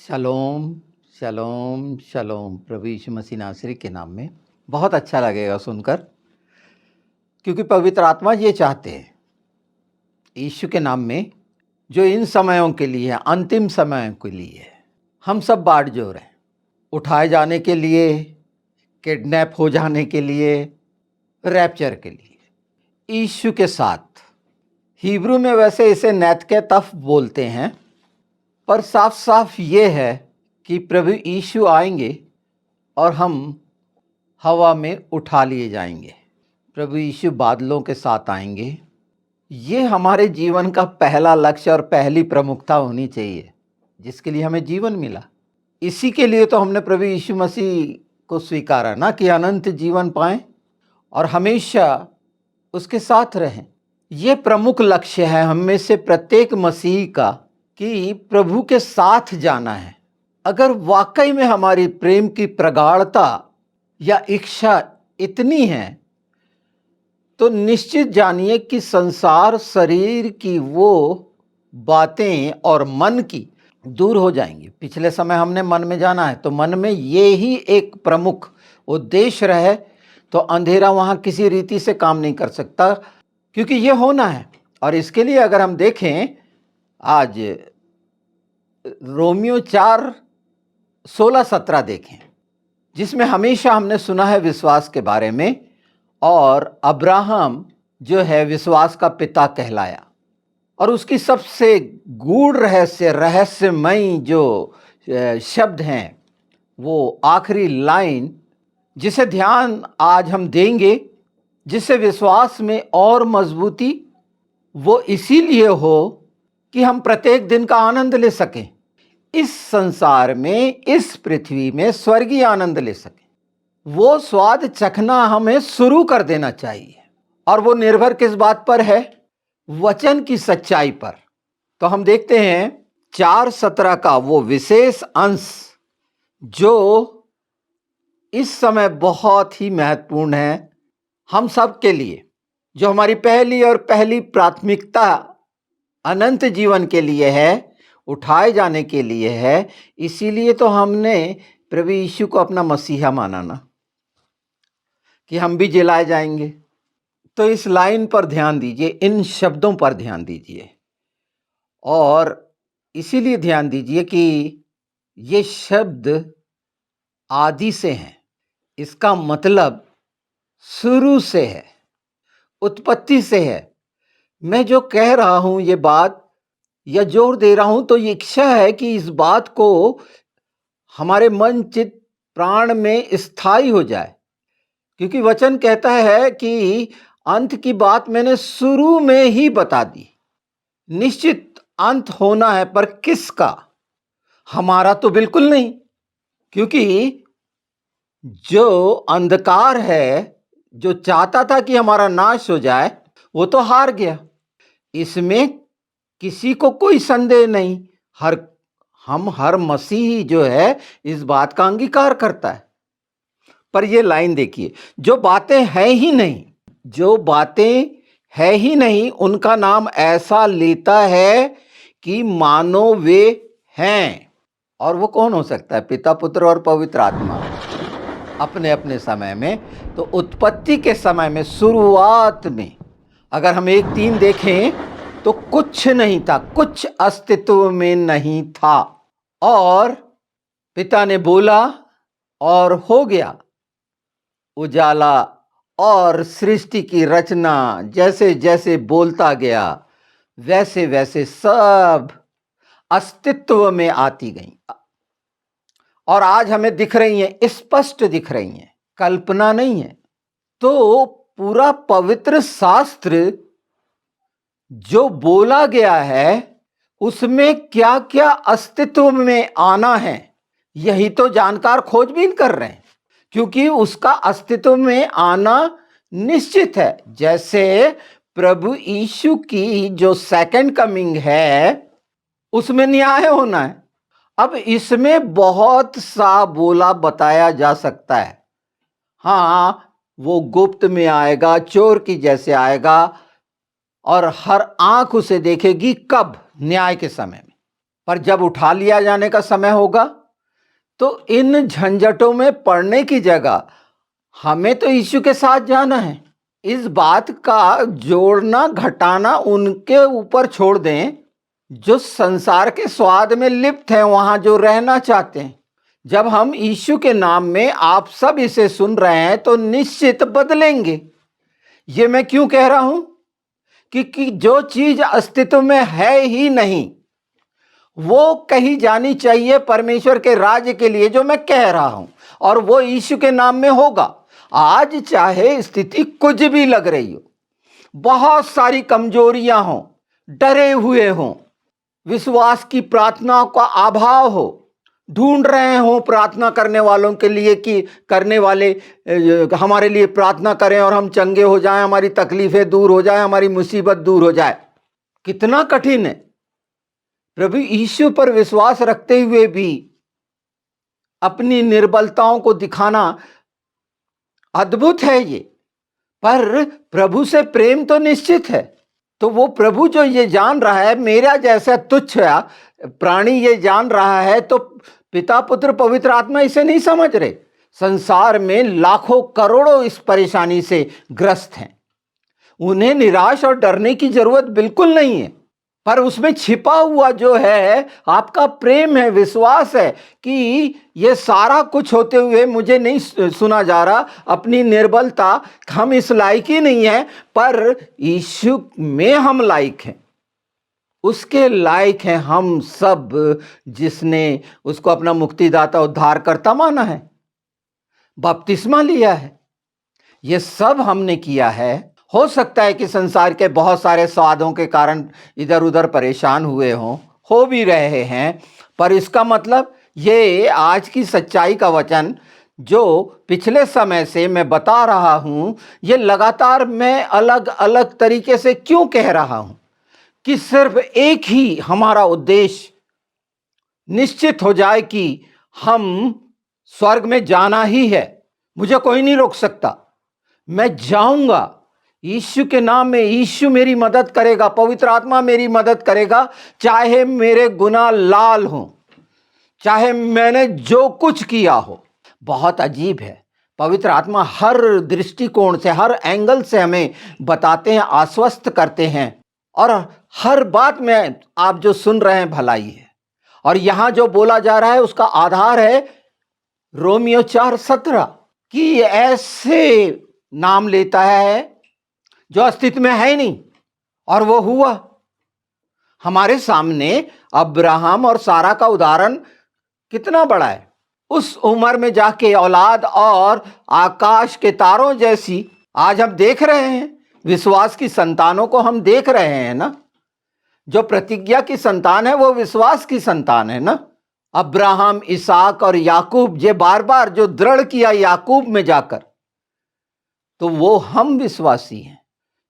शलोम, शलोम, शलोम। प्रभु यीशु मसीह नासरी के नाम में बहुत अच्छा लगेगा सुनकर, क्योंकि पवित्र आत्मा ये चाहते हैं यीशु के नाम में, जो इन समयों के लिए है, अंतिम समयों के लिए है, हम सब बाढ़ जोर हैं, उठाए जाने के लिए, किडनैप हो जाने के लिए, रैप्चर के लिए, यीशु के साथ। हिब्रू में वैसे इसे नैतके तफ बोलते हैं, पर साफ साफ ये है कि प्रभु यीशु आएंगे और हम हवा में उठा लिए जाएंगे। प्रभु यीशु बादलों के साथ आएंगे। ये हमारे जीवन का पहला लक्ष्य और पहली प्रमुखता होनी चाहिए, जिसके लिए हमें जीवन मिला। इसी के लिए तो हमने प्रभु यीशु मसीह को स्वीकारा ना, कि अनंत जीवन पाएं और हमेशा उसके साथ रहें। ये प्रमुख लक्ष्य है हम में से प्रत्येक मसीह का, कि प्रभु के साथ जाना है। अगर वाकई में हमारी प्रेम की प्रगाढ़ता या इच्छा इतनी है, तो निश्चित जानिए कि संसार, शरीर की वो बातें और मन की दूर हो जाएंगी। पिछले समय हमने मन में जाना है, तो मन में ये ही एक प्रमुख उद्देश्य रहे, तो अंधेरा वहाँ किसी रीति से काम नहीं कर सकता, क्योंकि ये होना है। और इसके लिए अगर हम देखें, आज रोमियो 4:16-17 देखें, जिसमें हमेशा हमने सुना है विश्वास के बारे में, और अब्राहम जो है विश्वास का पिता कहलाया, और उसकी सबसे गूढ़ रहस्यमयी जो शब्द हैं, वो आखिरी लाइन जिसे ध्यान आज हम देंगे, जिससे विश्वास में और मजबूती वो इसीलिए हो कि हम प्रत्येक दिन का आनंद ले सकें, इस संसार में, इस पृथ्वी में स्वर्गीय आनंद ले सकें। वो स्वाद चखना हमें शुरू कर देना चाहिए, और वो निर्भर किस बात पर है? वचन की सच्चाई पर। तो हम देखते हैं 4:17 का वो विशेष अंश, जो इस समय बहुत ही महत्वपूर्ण है हम सब के लिए, जो हमारी पहली और पहली प्राथमिकता अनंत जीवन के लिए है, उठाए जाने के लिए है। इसीलिए तो हमने प्रभु यीशु को अपना मसीहा माना ना, कि हम भी जिलाए जाएंगे। तो इस लाइन पर ध्यान दीजिए, इन शब्दों पर ध्यान दीजिए, और इसीलिए ध्यान दीजिए कि ये शब्द आदि से हैं। इसका मतलब शुरू से है, उत्पत्ति से है। मैं जो कह रहा हूं ये बात, या जोर दे रहा हूं, तो ये इच्छा है कि इस बात को हमारे मन, चित्त, प्राण में स्थायी हो जाए। क्योंकि वचन कहता है कि अंत की बात मैंने शुरू में ही बता दी। निश्चित अंत होना है, पर किसका? हमारा तो बिल्कुल नहीं, क्योंकि जो अंधकार है, जो चाहता था कि हमारा नाश हो जाए, वो तो हार गया। इसमें किसी को कोई संदेह नहीं। हर मसीही जो है इस बात का अंगीकार करता है। पर ये लाइन देखिए, जो बातें हैं ही नहीं, जो बातें है ही नहीं, उनका नाम ऐसा लेता है कि मानो वे हैं। और वो कौन हो सकता है? पिता, पुत्र और पवित्र आत्मा, अपने अपने समय में। तो उत्पत्ति के समय में, शुरुआत में, अगर हम 1:3 देखें, तो कुछ नहीं था, कुछ अस्तित्व में नहीं था, और पिता ने बोला और हो गया। उजाला और सृष्टि की रचना जैसे जैसे बोलता गया, वैसे वैसे सब अस्तित्व में आती गई, और आज हमें दिख रही हैं, स्पष्ट दिख रही हैं, कल्पना नहीं है। तो पूरा पवित्र शास्त्र जो बोला गया है, उसमें क्या क्या अस्तित्व में आना है, यही तो जानकार खोजबीन कर रहे हैं, क्योंकि उसका अस्तित्व में आना निश्चित है। जैसे प्रभु यीशु की जो सेकंड कमिंग है, उसमें न्याय होना है। अब इसमें बहुत सा बोला बताया जा सकता है। हाँ, वो गुप्त में आएगा, चोर की जैसे आएगा, और हर आंख उसे देखेगी। कब? न्याय के समय में। पर जब उठा लिया जाने का समय होगा तो इन झंझटों में पड़ने की जगह हमें तो यीशु के साथ जाना है। इस बात का जोड़ना घटाना उनके ऊपर छोड़ दें जो संसार के स्वाद में लिप्त हैं, वहां जो रहना चाहते हैं। जब हम यीशु के नाम में आप सब इसे सुन रहे हैं तो निश्चित बदलेंगे। ये मैं क्यों कह रहा हूं कि जो चीज अस्तित्व में है ही नहीं वो कही जानी चाहिए परमेश्वर के राज्य के लिए, जो मैं कह रहा हूं, और वो यीशु के नाम में होगा। आज चाहे स्थिति कुछ भी लग रही हो, बहुत सारी कमजोरियां हों, डरे हुए हों, विश्वास की प्रार्थना का अभाव हो, ढूंढ रहे हो प्रार्थना करने वालों के लिए कि करने वाले हमारे लिए प्रार्थना करें और हम चंगे हो जाएं, हमारी तकलीफें दूर हो जाएं, हमारी मुसीबत दूर हो जाए। कितना कठिन है। प्रभु यीशु पर विश्वास रखते हुए भी अपनी निर्बलताओं को दिखाना अद्भुत है ये, पर प्रभु से प्रेम तो निश्चित है। तो वो प्रभु जो ये जान रहा है मेरा जैसा तुच्छ प्राणी ये जान रहा है, तो पिता पुत्र पवित्र आत्मा इसे नहीं समझ रहे। संसार में लाखों करोड़ों इस परेशानी से ग्रस्त हैं। उन्हें निराश और डरने की जरूरत बिल्कुल नहीं है, पर उसमें छिपा हुआ जो है आपका प्रेम है, विश्वास है कि ये सारा कुछ होते हुए मुझे नहीं सुना जा रहा, अपनी निर्बलता, हम इस लायक ही नहीं है, पर यीशु में हम लायक हैं, उसके लायक हैं हम सब, जिसने उसको अपना मुक्तिदाता उद्धारकर्ता माना है, बपतिस्मा लिया है। ये सब हमने किया है। हो सकता है कि संसार के बहुत सारे स्वादों के कारण इधर उधर परेशान हुए हों, हो भी रहे हैं, पर इसका मतलब ये आज की सच्चाई का वचन जो पिछले समय से मैं बता रहा हूं, ये लगातार मैं अलग अलग तरीके से क्यों कह रहा हूं कि सिर्फ एक ही हमारा उद्देश्य निश्चित हो जाए कि हम स्वर्ग में जाना ही है। मुझे कोई नहीं रोक सकता, मैं जाऊंगा यीशु के नाम में। यीशु मेरी मदद करेगा, पवित्र आत्मा मेरी मदद करेगा, चाहे मेरे गुनाह लाल हो, चाहे मैंने जो कुछ किया हो। बहुत अजीब है, पवित्र आत्मा हर दृष्टिकोण से, हर एंगल से हमें बताते हैं, आश्वस्त करते हैं, और हर बात में आप जो सुन रहे हैं भलाई है। और यहां जो बोला जा रहा है उसका आधार है रोमियो 4:17 कि ऐसे नाम लेता है जो अस्तित्व में है ही नहीं, और वो हुआ। हमारे सामने अब्राहम और सारा का उदाहरण कितना बड़ा है। उस उम्र में जाके औलाद और आकाश के तारों जैसी आज हम देख रहे हैं, विश्वास की संतानों को हम देख रहे हैं ना। जो प्रतिज्ञा की संतान है वो विश्वास की संतान है ना। अब्राहम, इसहाक और याकूब, ये बार बार जो दृढ़ किया याकूब में जाकर, तो वो हम विश्वासी हैं।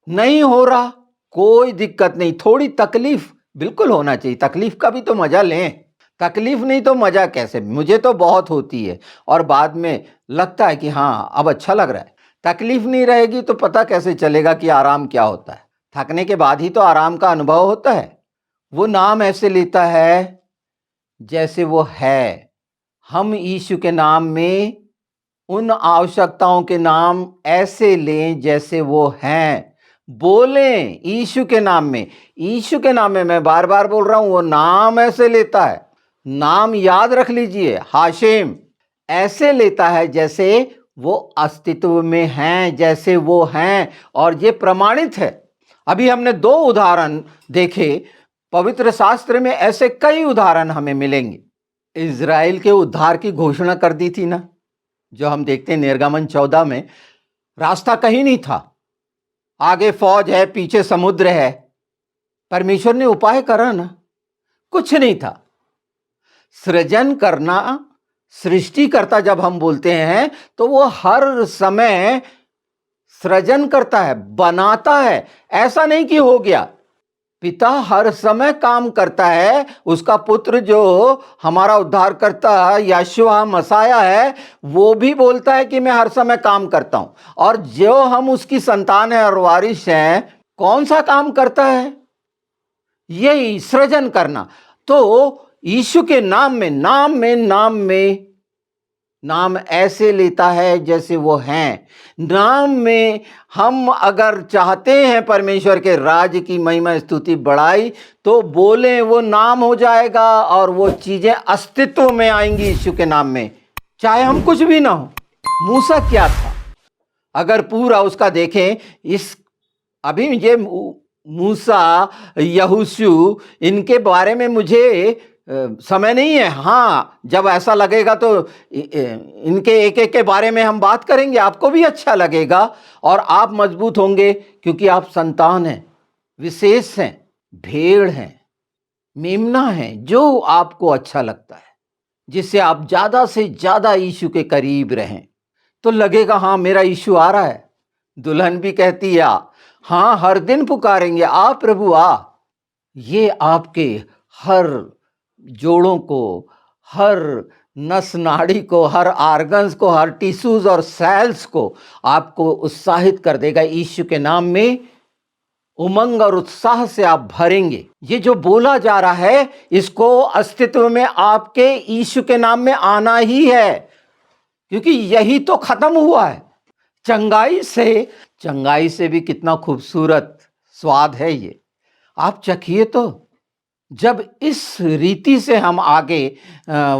नहीं हो रहा, कोई दिक्कत नहीं, थोड़ी तकलीफ बिल्कुल होना चाहिए, तकलीफ का भी तो मजा लें। तकलीफ नहीं तो मजा कैसे? मुझे तो बहुत होती है और बाद में लगता है कि हाँ अब अच्छा लग रहा है। तकलीफ नहीं रहेगी तो पता कैसे चलेगा कि आराम क्या होता है? थकने के बाद ही तो आराम का अनुभव होता है। वो नाम ऐसे लेता है जैसे वो है। हम यीशु के नाम में उन आवश्यकताओं के नाम ऐसे लें जैसे वो हैं। बोलें यीशु के नाम में। यीशु के नाम में, मैं बार बार बोल रहा हूं, वो नाम ऐसे लेता है। नाम याद रख लीजिए, हाशेम, ऐसे लेता है जैसे वो अस्तित्व में हैं, जैसे वो हैं, और ये प्रमाणित है। अभी हमने 2 उदाहरण देखे पवित्र शास्त्र में, ऐसे कई उदाहरण हमें मिलेंगे। इज़राइल के उद्धार की घोषणा कर दी थी ना, जो हम देखते हैं निर्गमन 14 में। रास्ता कहीं नहीं था, आगे फौज है, पीछे समुद्र है। परमेश्वर ने उपाय करा ना, कुछ नहीं था। सृजन करना, सृष्टिकर्ता जब हम बोलते हैं तो वो हर समय सृजन करता है, बनाता है। ऐसा नहीं कि हो गया। पिता हर समय काम करता है। उसका पुत्र जो हमारा उद्धारकर्ता यीशु मसीहा है, वो भी बोलता है कि मैं हर समय काम करता हूं। और जो हम उसकी संतान है और वारिस हैं, कौन सा काम करता है? यही सृजन करना। तो यीशु के नाम में नाम ऐसे लेता है जैसे वो हैं। नाम में हम अगर चाहते हैं परमेश्वर के राज्य की महिमा स्तुति बढ़ाई, तो बोले वो नाम हो जाएगा और वो चीजें अस्तित्व में आएंगी यीशु के नाम में, चाहे हम कुछ भी ना हो। मूसा क्या था अगर पूरा उसका देखें, इस अभी ये मूसा, यहोशू, इनके बारे में मुझे समय नहीं है। हाँ, जब ऐसा लगेगा तो इनके एक एक के बारे में हम बात करेंगे, आपको भी अच्छा लगेगा और आप मजबूत होंगे, क्योंकि आप संतान हैं, विशेष हैं, भेड़ हैं, मेमना हैं, जो आपको अच्छा लगता है, जिससे आप ज्यादा से ज्यादा यीशु के करीब रहें। तो लगेगा हाँ मेरा यीशु आ रहा है। दुल्हन भी कहती है हाँ, हर दिन पुकारेंगे आ प्रभु आ। ये आपके हर जोड़ों को, हर नस नाड़ी को, हर आर्गन्स को, हर टिश्यूज और सेल्स को आपको उत्साहित कर देगा। यीशु के नाम में उमंग और उत्साह से आप भरेंगे। ये जो बोला जा रहा है, इसको अस्तित्व में आपके यीशु के नाम में आना ही है, क्योंकि यही तो खत्म हुआ है। चंगाई से भी कितना खूबसूरत स्वाद है ये, आप चखिए तो। जब इस रीति से हम आगे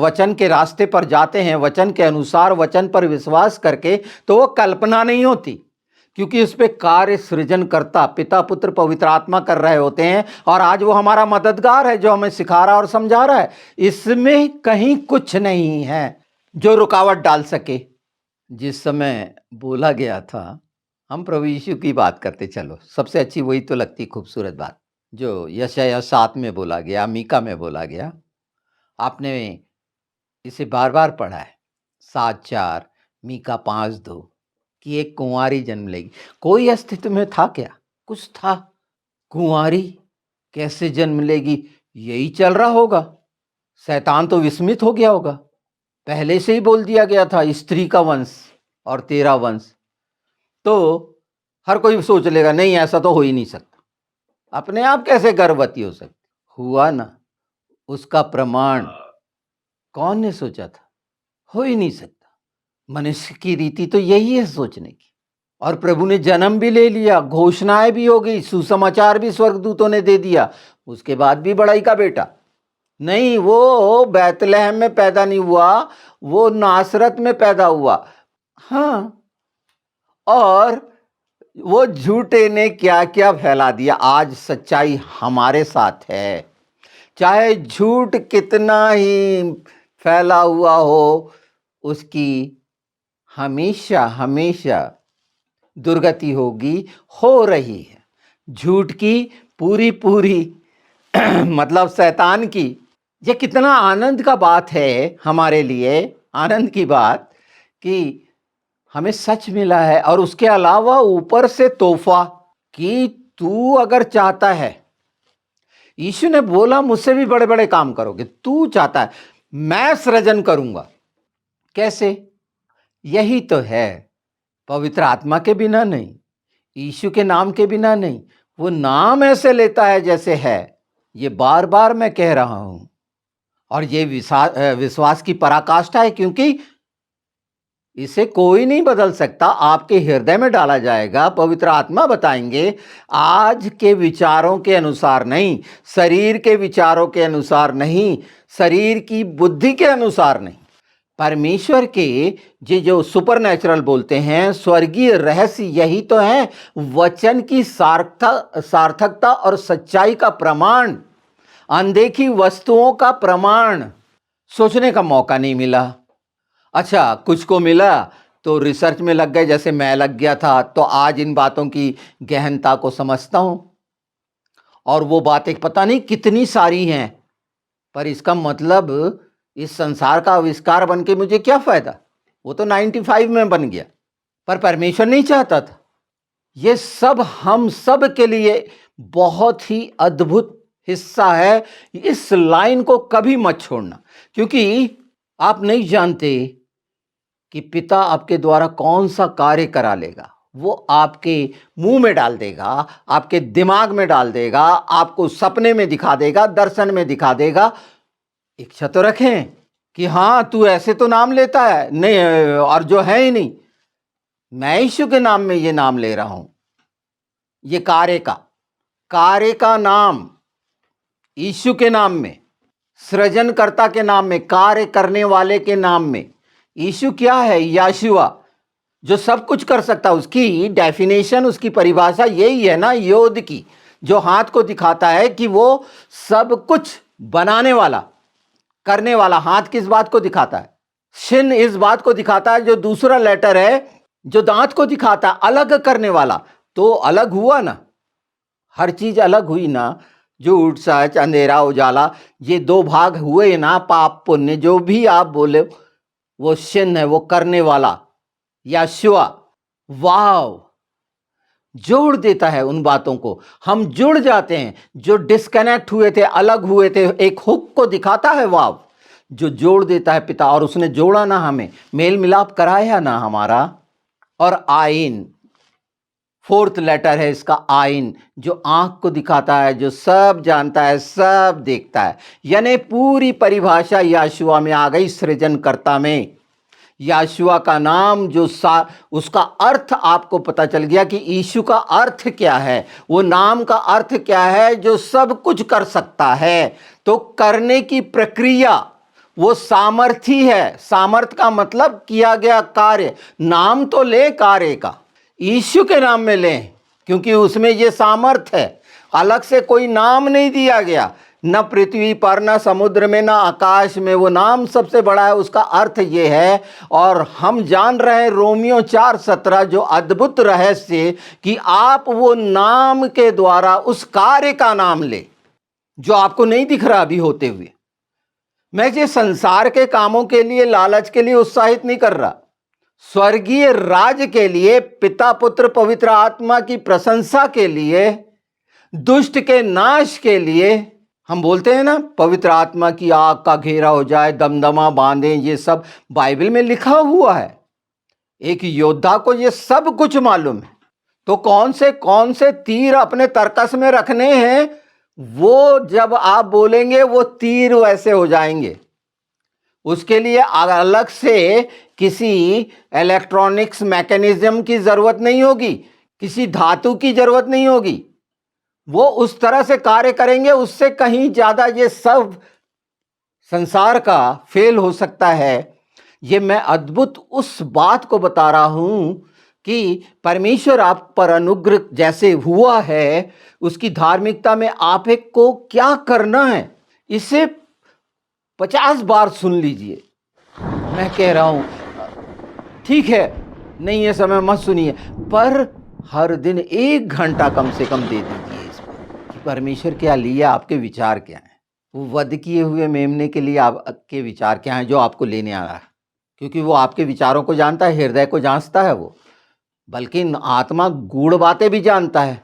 वचन के रास्ते पर जाते हैं, वचन के अनुसार, वचन पर विश्वास करके, तो वो कल्पना नहीं होती, क्योंकि उस पर कार्य सृजन करता पिता, पुत्र, पवित्र आत्मा कर रहे होते हैं। और आज वो हमारा मददगार है, जो हमें सिखा रहा और समझा रहा है। इसमें कहीं कुछ नहीं है जो रुकावट डाल सके। जिस समय बोला गया था, हम प्रभु यीशु की बात करते, चलो सबसे अच्छी वही तो लगती खूबसूरत बात, जो यशायाह 7 में बोला गया, मीका में बोला गया। आपने इसे बार बार पढ़ा है, 7:4, मीका 5:2, कि एक कुंवारी जन्म लेगी। कोई अस्तित्व में था क्या? कुछ था? कुंवारी कैसे जन्म लेगी? यही चल रहा होगा। शैतान तो विस्मित हो गया होगा, पहले से ही बोल दिया गया था स्त्री का वंश और तेरा वंश। तो हर कोई सोच लेगा नहीं, ऐसा तो हो ही नहीं सकता, अपने आप कैसे गर्भवती हो सकती? हुआ ना, उसका प्रमाण कौन ने सोचा था? हो ही नहीं सकता। मनुष्य की रीति तो यही है सोचने की। और प्रभु ने जन्म भी ले लिया, घोषणाएं भी हो गई, सुसमाचार भी स्वर्गदूतों ने दे दिया, उसके बाद भी बड़ाई का बेटा नहीं। वो बैतलहम में पैदा नहीं हुआ, वो नासरत में पैदा हुआ। हाँ, और वो झूठे ने क्या क्या फैला दिया। आज सच्चाई हमारे साथ है, चाहे झूठ कितना ही फैला हुआ हो, उसकी हमेशा हमेशा दुर्गति होगी, हो रही है। झूठ की पूरी पूरी मतलब शैतान की। ये कितना आनंद का बात है हमारे लिए, आनंद की बात कि हमें सच मिला है, और उसके अलावा ऊपर से तोहफा कि तू अगर चाहता है, यीशु ने बोला मुझसे भी बड़े बड़े काम करोगे। तू चाहता है, मैं सृजन करूंगा। कैसे? यही तो है, पवित्र आत्मा के बिना नहीं, यीशु के नाम के बिना नहीं। वो नाम ऐसे लेता है जैसे है, ये बार बार मैं कह रहा हूं। और ये विश्वास की पराकाष्ठा है, क्योंकि इसे कोई नहीं बदल सकता। आपके हृदय में डाला जाएगा, पवित्र आत्मा बताएंगे, आज के विचारों के अनुसार नहीं, शरीर के विचारों के अनुसार नहीं, शरीर की बुद्धि के अनुसार नहीं, परमेश्वर के ये जो सुपरनैचुरल बोलते हैं, स्वर्गीय रहस्य यही तो है। वचन की सार्थकता और सच्चाई का प्रमाण, अनदेखी वस्तुओं का प्रमाण। सोचने का मौका नहीं मिला। अच्छा, कुछ को मिला तो रिसर्च में लग गए, जैसे मैं लग गया था। तो आज इन बातों की गहनता को समझता हूं, और वो बातें पता नहीं कितनी सारी हैं, पर इसका मतलब इस संसार का आविष्कार बन के मुझे क्या फायदा? वो तो 95 में बन गया, पर परमेश्वर नहीं चाहता था। ये सब हम सब के लिए बहुत ही अद्भुत हिस्सा है। इस लाइन को कभी मत छोड़ना, क्योंकि आप नहीं जानते कि पिता आपके द्वारा कौन सा कार्य करा लेगा। वो आपके मुंह में डाल देगा, आपके दिमाग में डाल देगा, आपको सपने में दिखा देगा, दर्शन में दिखा देगा। इच्छा तो रखें कि हाँ तू ऐसे तो नाम लेता है नहीं, और जो है ही नहीं, मैं यीशु के नाम में ये नाम ले रहा हूं। ये कार्य का नाम यीशु के नाम में, सृजनकर्ता के नाम में, कार्य करने वाले के नाम में। यीशु क्या है? याशुआ, जो सब कुछ कर सकता है। उसकी डेफिनेशन, उसकी परिभाषा यही है ना, योद की, जो हाथ को दिखाता है कि वो सब कुछ बनाने वाला, करने वाला। हाथ किस बात को दिखाता है? शिन इस बात को दिखाता है, जो दूसरा लेटर है, जो दांत को दिखाता है, अलग करने वाला। तो अलग हुआ ना, हर चीज अलग हुई ना, झूठ सच, अंधेरा उजाला, ये दो भाग हुए ना, पाप पुण्य, जो भी आप बोले वो शिन है, वो करने वाला याशुआ। वाव, जोड़ देता है उन बातों को, हम जुड़ जाते हैं। जो डिस्कनेक्ट हुए थे, अलग हुए थे, एक हुक को दिखाता है वाव, जो जोड़ देता है पिता। और उसने जोड़ा ना, हमें मेल मिलाप कराया ना हमारा। और आइन, फोर्थ लेटर है इसका, आइन, जो आंख को दिखाता है, जो सब जानता है, सब देखता है। यानी पूरी परिभाषा याशुआ में आ गई, सृजनकर्ता में। याशुआ का नाम जो उसका अर्थ आपको पता चल गया कि यीशु का अर्थ क्या है, वो नाम का अर्थ क्या है, जो सब कुछ कर सकता है। तो करने की प्रक्रिया, वो सामर्थी है। सामर्थ का मतलब किया गया कार्य। नाम तो ले कार्य का, यीशु के नाम में लें, क्योंकि उसमें ये सामर्थ है। अलग से कोई नाम नहीं दिया गया, न पृथ्वी पर, न समुद्र में, न आकाश में। वो नाम सबसे बड़ा है, उसका अर्थ ये है। और हम जान रहे हैं रोमियो 4:17, जो अद्भुत रहस्य, कि आप वो नाम के द्वारा उस कार्य का नाम ले जो आपको नहीं दिख रहा अभी होते हुए। मैं ये संसार के कामों के लिए, लालच के लिए उत्साहित नहीं कर रहा। स्वर्गीय राज के लिए, पिता पुत्र पवित्र आत्मा की प्रशंसा के लिए, दुष्ट के नाश के लिए। हम बोलते हैं ना, पवित्र आत्मा की आग का घेरा हो जाए, दमदमा बांधे, ये सब बाइबल में लिखा हुआ है। एक योद्धा को ये सब कुछ मालूम है। तो कौन से तीर अपने तरकस में रखने हैं, वो जब आप बोलेंगे वो तीर वैसे हो जाएंगे। उसके लिए अलग से किसी इलेक्ट्रॉनिक्स मैकेनिज्म की जरूरत नहीं होगी, किसी धातु की जरूरत नहीं होगी। वो उस तरह से कार्य करेंगे, उससे कहीं ज्यादा ये सब संसार का फेल हो सकता है। ये मैं अद्भुत उस बात को बता रहा हूं कि परमेश्वर आप पर अनुग्रह जैसे हुआ है, उसकी धार्मिकता में आप एक को क्या करना है, इसे 50 बार सुन लीजिए। मैं कह रहा हूं ठीक है, नहीं ये समय मत सुनिए, पर हर दिन 1 घंटा कम से कम दे दीजिए इस पर कि परमेश्वर क्या लिया, आपके विचार क्या हैं। वो वध किए हुए मेमने के लिए आपके विचार क्या हैं, जो आपको लेने आ रहा है। क्योंकि वो आपके विचारों को जानता है, हृदय को जांचता है वो, बल्कि आत्मा गूढ़ बातें भी जानता है।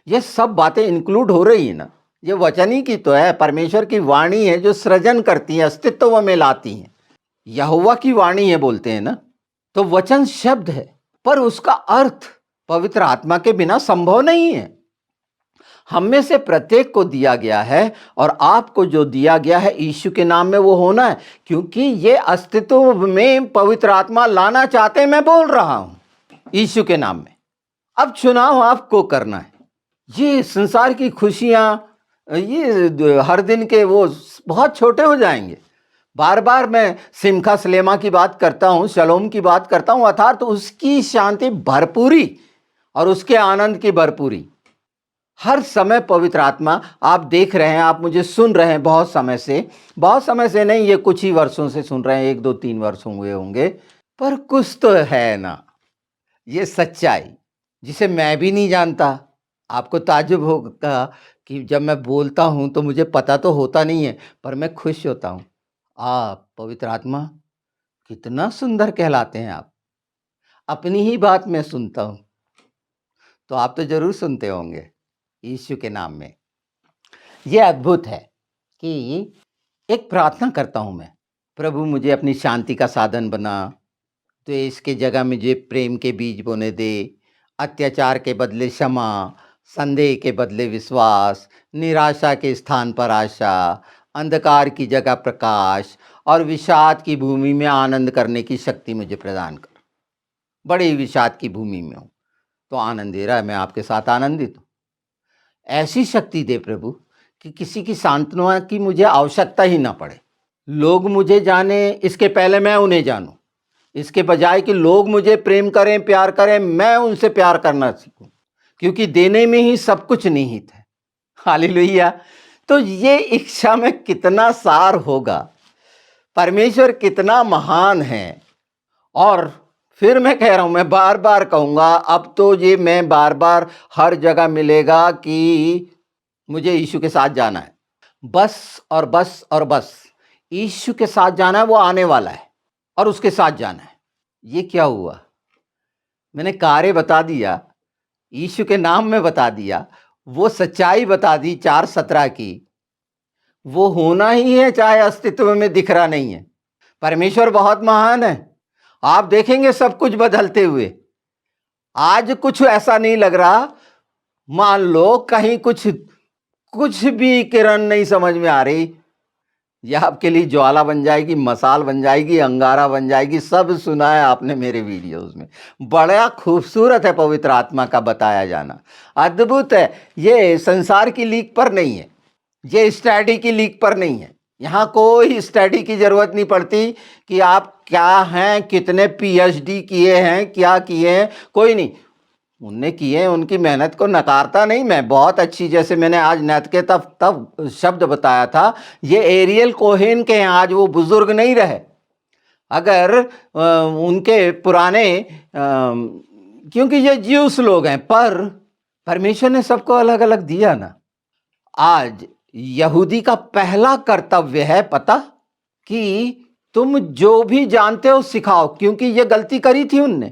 ये सब बातें इंक्लूड हो रही है ना, ये वचन ही की तो है, परमेश्वर की वाणी है, जो सृजन करती है, अस्तित्व में लाती है। यहोवा की वाणी है बोलते हैं ना। तो वचन शब्द है, पर उसका अर्थ पवित्र आत्मा के बिना संभव नहीं है। हम में से प्रत्येक को दिया गया है, और आपको जो दिया गया है यीशु के नाम में वो होना है, क्योंकि ये अस्तित्व में पवित्र आत्मा लाना चाहते हैं। मैं बोल रहा हूं यीशु के नाम में। अब चुनाव आपको करना है। ये संसार की खुशियां, ये हर दिन के वो बहुत छोटे हो जाएंगे। बार बार मैं सिमखा सलेमा की बात करता हूं, शलोम की बात करता हूं, अर्थात तो उसकी शांति भरपूरी और उसके आनंद की भरपूरी। हर समय पवित्र आत्मा, आप देख रहे हैं, आप मुझे सुन रहे हैं बहुत समय से नहीं, ये कुछ ही वर्षों से सुन रहे हैं, 1 2 3 वर्ष हुए होंगे, पर कुछ तो है ना ये सच्चाई, जिसे मैं भी नहीं जानता। आपको ताज्जुब होगा कि जब मैं बोलता हूं तो मुझे पता तो होता नहीं है, पर मैं खुश होता हूं। आप पवित्र आत्मा, कितना सुंदर कहलाते हैं आप। अपनी ही बात मैं सुनता हूं, तो आप तो जरूर सुनते होंगे यीशु के नाम में। यह अद्भुत है कि एक प्रार्थना करता हूं मैं, प्रभु मुझे अपनी शांति का साधन बना, तो इसके जगह मुझे प्रेम के बीज बोने दे, अत्याचार के बदले क्षमा, संदेह के बदले विश्वास, निराशा के स्थान पर आशा, अंधकार की जगह प्रकाश और विषाद की भूमि में आनंद करने की शक्ति मुझे प्रदान कर। बड़ी विषाद की भूमि में हूँ तो आनंद दे रहा है, मैं आपके साथ आनंदित हूँ। ऐसी शक्ति दे प्रभु कि किसी की सांत्वना की मुझे आवश्यकता ही ना पड़े। लोग मुझे जाने इसके पहले मैं उन्हें जानूं, इसके बजाय कि लोग मुझे प्रेम करें, प्यार करें, मैं उनसे प्यार करना सीखूं, क्योंकि देने में ही सब कुछ निहित है। हालेलुया। तो ये इच्छा में कितना सार होगा, परमेश्वर कितना महान है। और फिर मैं कह रहा हूं, मैं बार बार कहूंगा, अब तो ये मैं बार बार हर जगह मिलेगा कि मुझे यीशु के साथ जाना है, बस और बस और बस। यीशु के साथ जाना है, वो आने वाला है और उसके साथ जाना है। ये क्या हुआ, मैंने कार्य बता दिया, यीशु के नाम में बता दिया, वो सच्चाई बता दी 4:17 की। वो होना ही है चाहे अस्तित्व में दिख रहा नहीं है। परमेश्वर बहुत महान है, आप देखेंगे सब कुछ बदलते हुए। आज कुछ ऐसा नहीं लग रहा, मान लो कहीं कुछ भी किरण नहीं समझ में आ रही, यह आपके लिए ज्वाला बन जाएगी, मसाल बन जाएगी, अंगारा बन जाएगी। सब सुना है आपने मेरे वीडियोस में। बड़ा खूबसूरत है पवित्र आत्मा का बताया जाना, अद्भुत है। ये संसार की लीक पर नहीं है, ये स्टडी की लीक पर नहीं है। यहाँ कोई स्टडी की जरूरत नहीं पड़ती कि आप क्या हैं, कितने पीएचडी किए हैं, क्या किए हैं, कोई नहीं। उनने किए, उनकी मेहनत को नकारता नहीं मैं, बहुत अच्छी। जैसे मैंने आज नैत के तब शब्द बताया था, ये एरियल कोहेन के हैं, आज वो बुजुर्ग नहीं रहे। अगर उनके पुराने क्योंकि ये ज्यूस लोग हैं, पर परमेश्वर ने सबको अलग अलग दिया ना। आज यहूदी का पहला कर्तव्य है पता, कि तुम जो भी जानते हो सिखाओ, क्योंकि ये गलती करी थी उनने,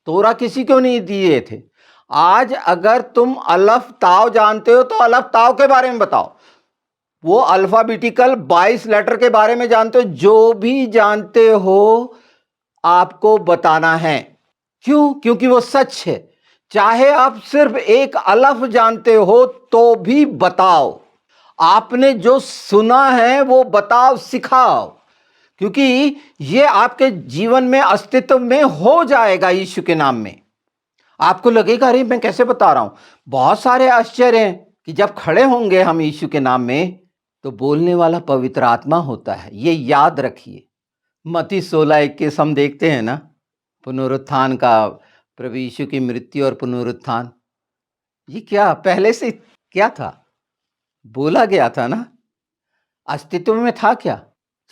तोरा किसी को नहीं दिए थे। आज अगर तुम अलफ ताव जानते हो तो अलफ ताव के बारे में बताओ, वो अल्फाबेटिकल 22 लेटर के बारे में जानते हो, जो भी जानते हो आपको बताना है। क्यों? क्योंकि वो सच है। चाहे आप सिर्फ एक अलफ जानते हो तो भी बताओ, आपने जो सुना है वो बताओ, सिखाओ, क्योंकि ये आपके जीवन में अस्तित्व में हो जाएगा यीशु के नाम में। आपको लगेगा अरे मैं कैसे बता रहा हूं। बहुत सारे आश्चर्य हैं कि जब खड़े होंगे हम यीशु के नाम में तो बोलने वाला पवित्र आत्मा होता है। ये याद रखिए। मत्ती 16:21 हम देखते हैं ना, पुनरुत्थान का, प्रभु यीशु की मृत्यु और पुनरुत्थान। ये क्या पहले से क्या था, बोला गया था ना, अस्तित्व में था क्या।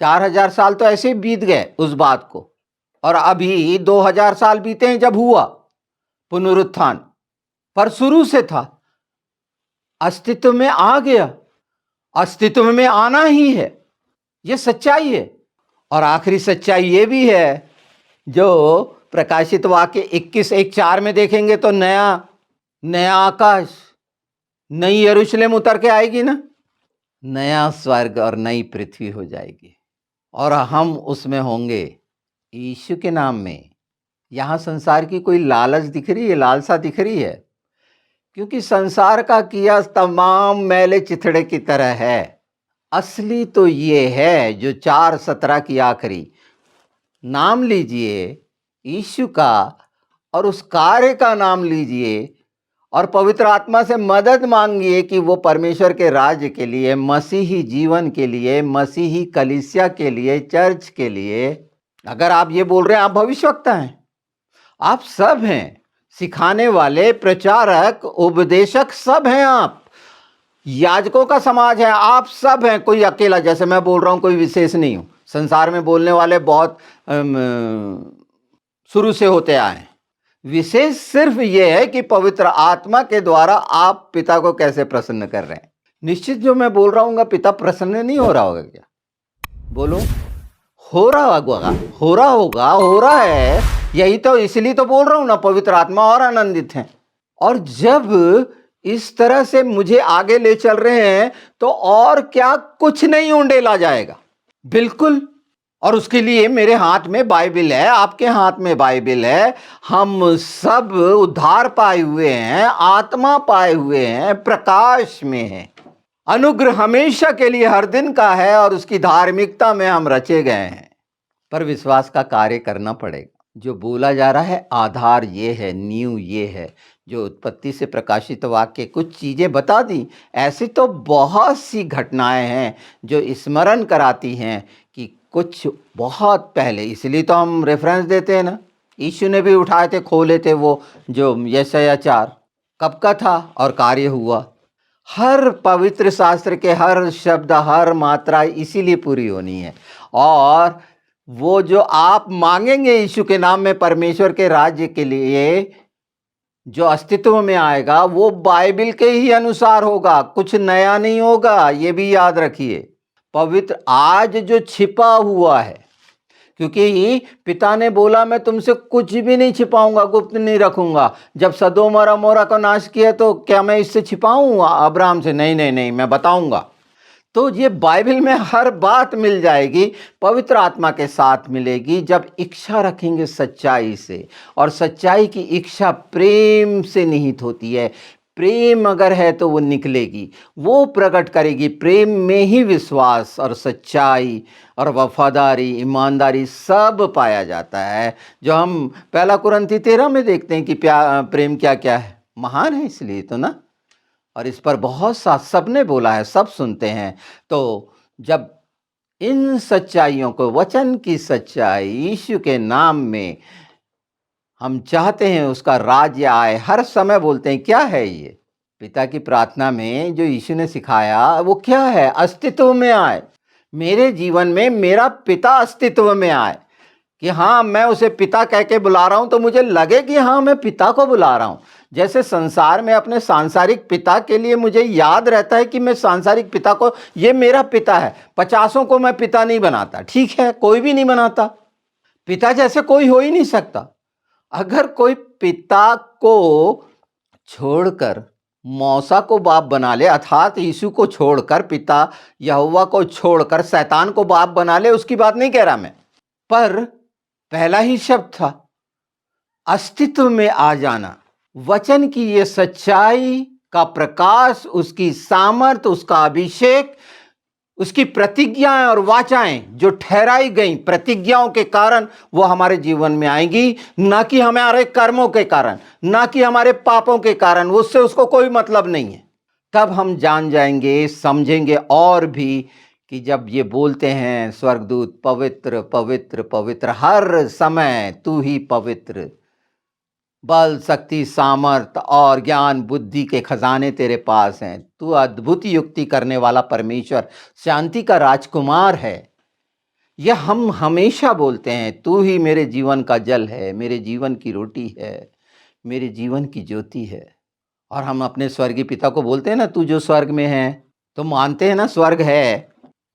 4000 साल तो ऐसे बीत गए उस बात को, और अभी 2000 साल बीते हैं जब हुआ पुनरुत्थान, पर शुरू से था, अस्तित्व में आ गया, अस्तित्व में आना ही है। यह सच्चाई है। और आखिरी सच्चाई ये भी है जो प्रकाशित वाक्य 21:1-4 में देखेंगे तो नया आकाश, नई यरूशलेम उतर के आएगी ना, नया स्वर्ग और नई पृथ्वी हो जाएगी, और हम उसमें होंगे यीशु के नाम में। यहां संसार की कोई लालच दिख रही है, लालसा दिख रही है, क्योंकि संसार का किया तमाम मैले चिथड़े की तरह है। असली तो ये है जो 4:17 की आखिरी, नाम लीजिए यीशु का और उस कार्य का नाम लीजिए और पवित्र आत्मा से मदद मांगिए कि वो परमेश्वर के राज्य के लिए, मसीही जीवन के लिए, मसीही कलीसिया के लिए, चर्च के लिए। अगर आप ये बोल रहे हैं आप भविष्यवक्ता हैं, आप सब हैं, सिखाने वाले, प्रचारक, उपदेशक सब हैं, आप याजकों का समाज है, आप सब हैं। कोई अकेला, जैसे मैं बोल रहा हूं, कोई विशेष नहीं हूं। संसार में बोलने वाले बहुत शुरू से होते आए हैं। विशेष सिर्फ यह है कि पवित्र आत्मा के द्वारा आप पिता को कैसे प्रसन्न कर रहे हैं। निश्चित जो मैं बोल रहा हूँ पिता प्रसन्न नहीं हो रहा होगा क्या? बोलो, हो रहा होगा, हो रहा है। यही तो, इसलिए तो बोल रहा हूं ना, पवित्र आत्मा और आनंदित हैं। और जब इस तरह से मुझे आगे ले चल रहे हैं तो और क्या कुछ नहीं उंडेला जाएगा। बिल्कुल और उसके लिए मेरे हाथ में बाइबिल है, आपके हाथ में बाइबिल है। हम सब उद्धार पाए हुए हैं, आत्मा पाए हुए हैं, प्रकाश में हैं। अनुग्रह हमेशा के लिए हर दिन का है और उसकी धार्मिकता में हम रचे गए हैं। पर विश्वास का कार्य करना पड़ेगा। जो बोला जा रहा है आधार ये है, नींव ये है। जो उत्पत्ति से प्रकाशित वाक्य कुछ चीज़ें बता दी, ऐसी तो बहुत सी घटनाएं हैं जो स्मरण कराती हैं कि कुछ बहुत पहले, इसलिए तो हम रेफरेंस देते हैं ना। यीशु ने भी उठाए थे, खोले थे वो जो यशायाह 4 कब का था और कार्य हुआ। हर पवित्र शास्त्र के हर शब्द, हर मात्रा इसीलिए पूरी होनी है। और वो जो आप मांगेंगे यीशु के नाम में परमेश्वर के राज्य के लिए, जो अस्तित्व में आएगा, वो बाइबिल के ही अनुसार होगा, कुछ नया नहीं होगा। ये भी याद रखिए। पवित्र आज जो छिपा हुआ है, क्योंकि पिता ने बोला मैं तुमसे कुछ भी नहीं छिपाऊंगा, गुप्त नहीं रखूंगा। जब सदोम और अमोरा को नाश किया तो क्या मैं इससे छिपाऊं अब्राहम से? नहीं नहीं नहीं, मैं बताऊंगा। तो ये बाइबल में हर बात मिल जाएगी, पवित्र आत्मा के साथ मिलेगी जब इच्छा रखेंगे सच्चाई से। और सच्चाई की इच्छा प्रेम से निहित होती है। प्रेम अगर है तो वो निकलेगी, वो प्रकट करेगी। प्रेम में ही विश्वास और सच्चाई और वफादारी, ईमानदारी सब पाया जाता है, जो हम 1 कुरिन्थी 13 में देखते हैं कि प्रेम क्या क्या है, महान है। इसलिए तो ना, और इस पर बहुत सा सबने बोला है, सब सुनते हैं। तो जब इन सच्चाइयों को, वचन की सच्चाई यीशु के नाम में हम चाहते हैं उसका राज्य आए, हर समय बोलते हैं क्या है ये? पिता की प्रार्थना में जो यीशु ने सिखाया वो क्या है? अस्तित्व में आए, मेरे जीवन में मेरा पिता अस्तित्व में आए। कि हाँ, मैं उसे पिता कह के बुला रहा हूं तो मुझे लगे कि हाँ, मैं पिता को बुला रहा हूं। जैसे संसार में अपने सांसारिक पिता के लिए मुझे याद रहता है कि मैं सांसारिक पिता को, ये मेरा पिता है। 50 को मैं पिता नहीं बनाता, ठीक है, कोई भी नहीं बनाता। पिता जैसे कोई हो ही नहीं सकता। अगर कोई पिता को छोड़कर मौसा को बाप बना ले, अर्थात यीशु को छोड़कर, पिता यहोवा को छोड़कर शैतान को बाप बना ले, उसकी बात नहीं कह रहा मैं। पर पहला ही शब्द था अस्तित्व में आ जाना। वचन की ये सच्चाई का प्रकाश, उसकी सामर्थ, उसका अभिषेक, उसकी प्रतिज्ञाएं और वाचाएं जो ठहराई गई प्रतिज्ञाओं के कारण वो हमारे जीवन में आएंगी, ना कि हमारे कर्मों के कारण, ना कि हमारे पापों के कारण। उससे उसको कोई मतलब नहीं है। तब हम जान जाएंगे, समझेंगे और भी कि जब ये बोलते हैं स्वर्गदूत पवित्र पवित्र पवित्र, हर समय तू ही पवित्र, बल, शक्ति, सामर्थ और ज्ञान बुद्धि के खजाने तेरे पास हैं, तू अद्भुत युक्ति करने वाला परमेश्वर, शांति का राजकुमार है। यह हम हमेशा बोलते हैं। तू ही मेरे जीवन का जल है, मेरे जीवन की रोटी है, मेरे जीवन की ज्योति है। और हम अपने स्वर्गीय पिता को बोलते हैं ना, तू जो स्वर्ग में है। तो मानते हैं ना स्वर्ग है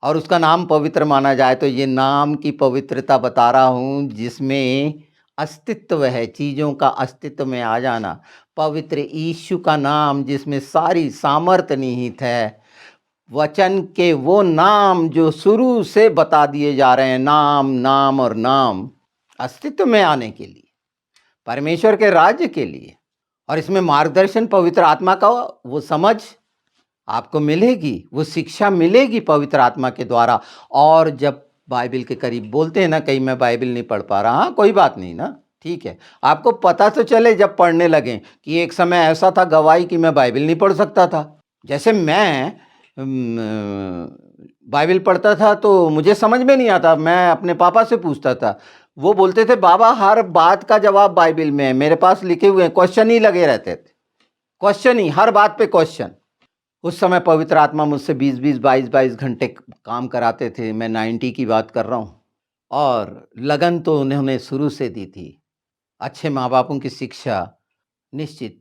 और उसका नाम पवित्र माना जाए। तो ये नाम की पवित्रता बता रहा हूँ जिसमें अस्तित्व है, चीज़ों का अस्तित्व में आ जाना। पवित्र यीशु का नाम जिसमें सारी सामर्थ निहित है। वचन के वो नाम जो शुरू से बता दिए जा रहे हैं, नाम नाम और नाम, अस्तित्व में आने के लिए, परमेश्वर के राज्य के लिए। और इसमें मार्गदर्शन पवित्र आत्मा का, वो समझ आपको मिलेगी, वो शिक्षा मिलेगी पवित्र आत्मा के द्वारा। और जब बाइबल के करीब बोलते हैं ना, कहीं मैं बाइबल नहीं पढ़ पा रहा, हाँ कोई बात नहीं ना, ठीक है। आपको पता तो चले जब पढ़ने लगे कि एक समय ऐसा था गवाही कि मैं बाइबल नहीं पढ़ सकता था। जैसे मैं बाइबल पढ़ता था तो मुझे समझ में नहीं आता, मैं अपने पापा से पूछता था। वो बोलते थे बाबा हर बात का जवाब बाइबल में है, मेरे पास लिखे हुए हैं। क्वेश्चन ही लगे रहते थे, क्वेश्चन ही, हर बात पे क्वेश्चन। उस समय पवित्र आत्मा मुझसे 20-20, 22-22 घंटे काम कराते थे। मैं 90 की बात कर रहा हूँ। और लगन तो उन्होंने शुरू से दी थी। अच्छे माँ बापों की शिक्षा निश्चित,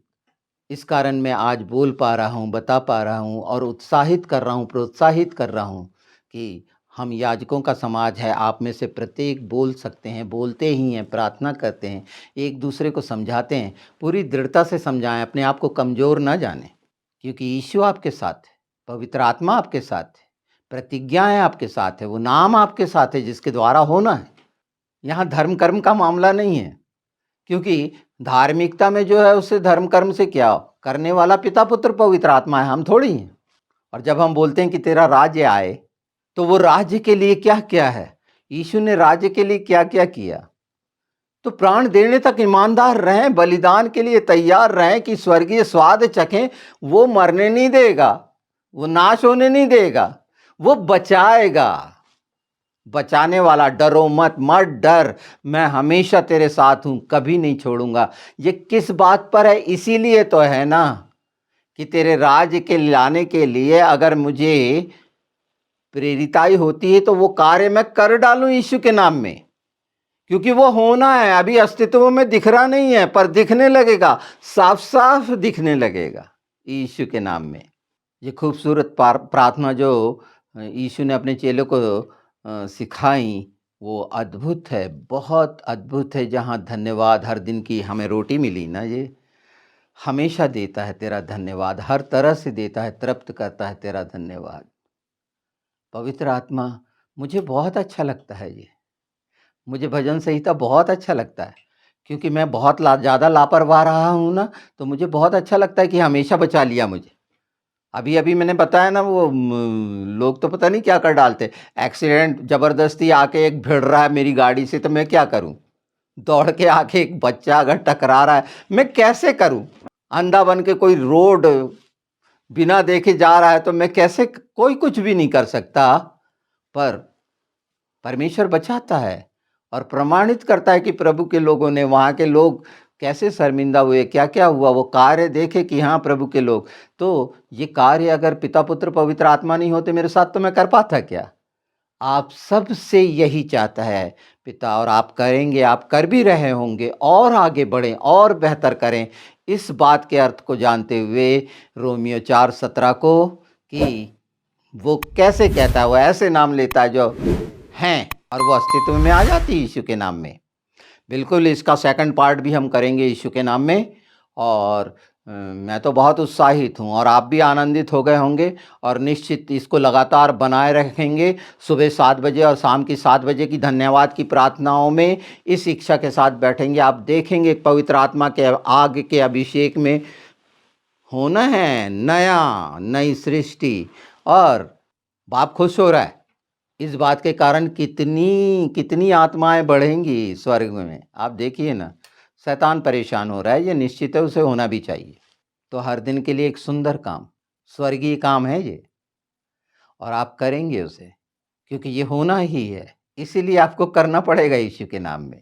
इस कारण मैं आज बोल पा रहा हूँ, बता पा रहा हूँ और उत्साहित कर रहा हूँ, प्रोत्साहित कर रहा हूँ कि हम याजकों का समाज है। आप में से प्रत्येक बोल सकते हैं, बोलते ही हैं, प्रार्थना करते हैं, एक दूसरे को समझाते हैं। पूरी दृढ़ता से समझाएं, अपने आप को कमज़ोर ना जानें, क्योंकि यीशु आपके साथ है, पवित्र आत्मा आपके साथ है, प्रतिज्ञाएं आपके साथ है, वो नाम आपके साथ है जिसके द्वारा होना है। यहाँ धर्म कर्म का मामला नहीं है, क्योंकि धार्मिकता में जो है उससे धर्म कर्म से क्या करने वाला पिता पुत्र पवित्र आत्मा है, हम थोड़ी हैं। और जब हम बोलते हैं कि तेरा राज्य आए, तो वो राज्य के लिए क्या क्या है, यीशु ने राज्य के लिए क्या क्या किया। तो प्राण देने तक ईमानदार रहें, बलिदान के लिए तैयार रहें कि स्वर्गीय स्वाद चखें। वो मरने नहीं देगा, वो नाश होने नहीं देगा, वो बचाएगा। बचाने वाला, डरो मत, मत डर, मैं हमेशा तेरे साथ हूं, कभी नहीं छोड़ूंगा। ये किस बात पर है? इसीलिए तो है ना कि तेरे राज्य के लाने के लिए अगर मुझे प्रेरिताई होती है तो वो कार्य मैं कर डालूं यीशु के नाम में, क्योंकि वो होना है। अभी अस्तित्व में दिख रहा नहीं है, पर दिखने लगेगा, साफ साफ दिखने लगेगा यीशु के नाम में। ये खूबसूरत प्रार्थना जो यीशु ने अपने चेलों को सिखाई, वो अद्भुत है, बहुत अद्भुत है। जहाँ धन्यवाद, हर दिन की हमें रोटी मिली ना, ये हमेशा देता है तेरा धन्यवाद, हर तरह से देता है, तृप्त करता है तेरा धन्यवाद। पवित्र आत्मा, मुझे बहुत अच्छा लगता है ये, मुझे भजन संहिता बहुत अच्छा लगता है, क्योंकि मैं बहुत ज़्यादा लापरवाह रहा हूँ ना, तो मुझे बहुत अच्छा लगता है कि हमेशा बचा लिया मुझे। अभी अभी मैंने बताया ना, वो लोग तो पता नहीं क्या कर डालते, एक्सीडेंट ज़बरदस्ती आके एक भिड़ रहा है मेरी गाड़ी से, तो मैं क्या करूं? दौड़ के आके एक बच्चा अगर टकरा रहा है, मैं कैसे करूं? अंधा बन के कोई रोड बिना देखे जा रहा है, तो मैं कैसे? कोई कुछ भी नहीं कर सकता, पर परमेश्वर बचाता है और प्रमाणित करता है कि प्रभु के लोगों ने, वहाँ के लोग कैसे शर्मिंदा हुए, क्या क्या हुआ, वो कार्य देखे कि हाँ प्रभु के लोग। तो ये कार्य अगर पिता पुत्र पवित्र आत्मा नहीं होते मेरे साथ, तो मैं कर पाता क्या? आप सबसे यही चाहता है पिता, और आप करेंगे, आप कर भी रहे होंगे, और आगे बढ़ें और बेहतर करें, इस बात के अर्थ को जानते हुए रोमियो 4:17 को, कि वो कैसे कहता है, वो ऐसे नाम लेता है जो हैं, और वो अस्तित्व में आ जाती है यीशु के नाम में। बिल्कुल, इसका सेकंड पार्ट भी हम करेंगे यीशु के नाम में। और मैं तो बहुत उत्साहित हूँ, और आप भी आनंदित हो गए होंगे, और निश्चित इसको लगातार बनाए रखेंगे। सुबह 7 बजे और शाम की 7 बजे की धन्यवाद की प्रार्थनाओं में इस इच्छा के साथ बैठेंगे। आप देखेंगे पवित्र आत्मा के आग के अभिषेक में होना है नया, नई सृष्टि, और बाप खुश हो रहा है इस बात के कारण। कितनी कितनी आत्माएं बढ़ेंगी स्वर्ग में, आप देखिए ना। शैतान परेशान हो रहा है, ये निश्चित है, उसे होना भी चाहिए। तो हर दिन के लिए एक सुंदर काम, स्वर्गीय काम है ये, और आप करेंगे उसे, क्योंकि ये होना ही है, इसीलिए आपको करना पड़ेगा यीशु के नाम में।